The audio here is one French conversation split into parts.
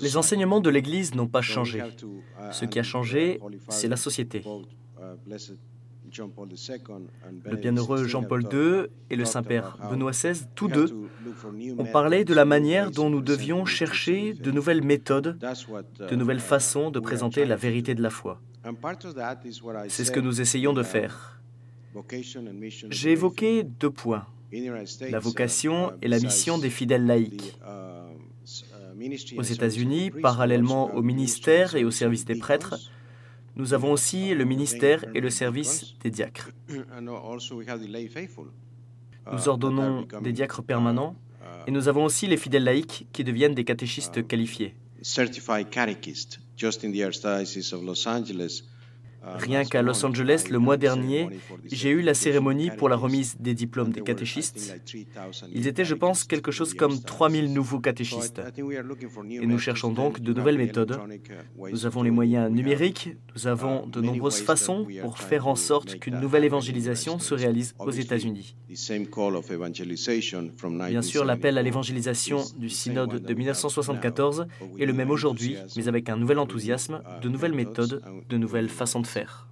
Les enseignements de l'Église n'ont pas changé. Ce qui a changé, c'est la société. Le bienheureux Jean-Paul II et le Saint-Père Benoît XVI, tous deux, ont parlé de la manière dont nous devions chercher de nouvelles méthodes, de nouvelles façons de présenter la vérité de la foi. C'est ce que nous essayons de faire. J'ai évoqué 2 points, la vocation et la mission des fidèles laïcs. Aux États-Unis, parallèlement au ministère et au service des prêtres, nous avons aussi le ministère et le service des diacres. Nous ordonnons des diacres permanents et nous avons aussi les fidèles laïcs qui deviennent des catéchistes qualifiés. Rien qu'à Los Angeles, le mois dernier, j'ai eu la cérémonie pour la remise des diplômes des catéchistes. Ils étaient, je pense, quelque chose comme 3000 nouveaux catéchistes. Et nous cherchons donc de nouvelles méthodes. Nous avons les moyens numériques, nous avons de nombreuses façons pour faire en sorte qu'une nouvelle évangélisation se réalise aux États-Unis. Bien sûr, l'appel à l'évangélisation du synode de 1974 est le même aujourd'hui, mais avec un nouvel enthousiasme, de nouvelles méthodes, de nouvelles façons de faire.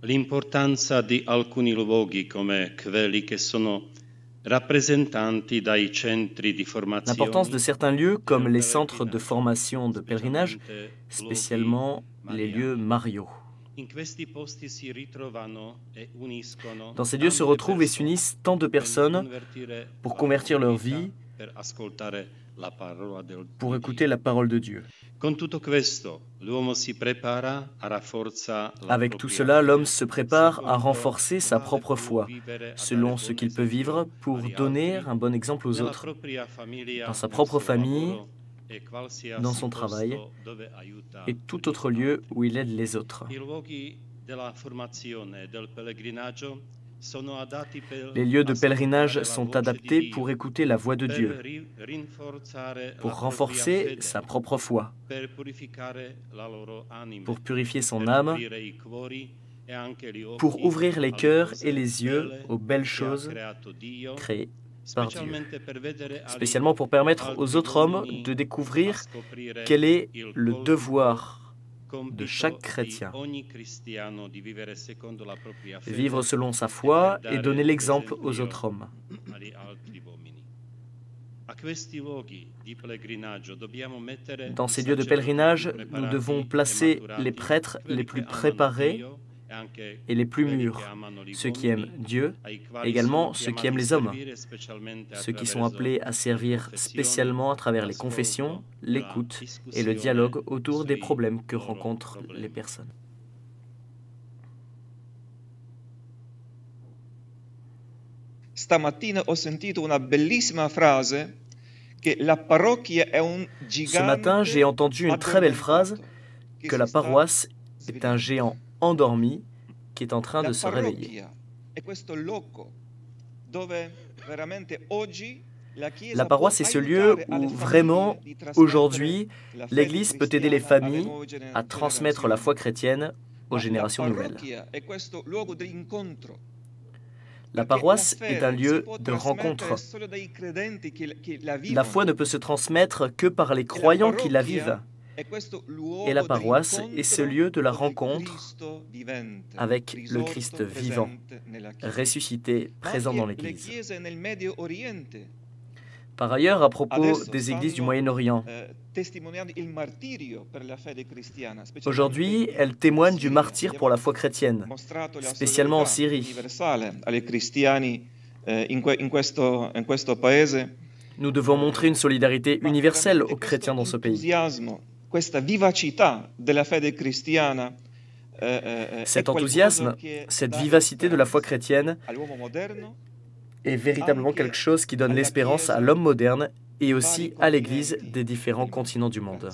L'importanza di alcuni luoghi come quelli che sono rappresentanti dai centri di formazione. L'importance de certains lieux comme les centres de formation de pèlerinage, spécialement les lieux mariaux. Dans ces lieux se retrouvent et s'unissent tant de personnes pour convertir leur vie, pour écouter la parole de Dieu. Avec tout cela, l'homme se prépare à renforcer sa propre foi, selon ce qu'il peut vivre, pour donner un bon exemple aux autres, dans sa propre famille, dans son travail et tout autre lieu où il aide les autres. Les lieux de pèlerinage sont adaptés pour écouter la voix de Dieu, pour renforcer sa propre foi, pour purifier son âme, pour ouvrir les cœurs et les yeux aux belles choses créées par Dieu, spécialement pour permettre aux autres hommes de découvrir quel est le devoir de chaque chrétien, vivre selon sa foi et donner l'exemple aux autres hommes. Dans ces lieux de pèlerinage, nous devons placer les prêtres les plus préparés et les plus mûrs, ceux qui aiment Dieu, également ceux qui aiment les hommes, ceux qui sont appelés à servir spécialement à travers les confessions, l'écoute et le dialogue autour des problèmes que rencontrent les personnes. Stamattina ho sentito una bellissima frase che la parrocchia è un gigante. Ce matin, j'ai entendu une très belle phrase que la paroisse est un géant endormi qui est en train de se réveiller. La paroisse est ce lieu où vraiment, aujourd'hui, l'Église peut aider les familles à transmettre la foi chrétienne aux générations nouvelles. La paroisse est un lieu de rencontre. La foi ne peut se transmettre que par les croyants qui la vivent. Et la paroisse est ce lieu de la rencontre avec le Christ vivant, ressuscité, présent dans l'Église. Par ailleurs, à propos des églises du Moyen-Orient, aujourd'hui, elles témoignent du martyre pour la foi chrétienne, spécialement en Syrie. Nous devons montrer une solidarité universelle aux chrétiens dans ce pays. Cet enthousiasme, cette vivacité de la foi chrétienne est véritablement quelque chose qui donne l'espérance à l'homme moderne et aussi à l'Église des différents continents du monde.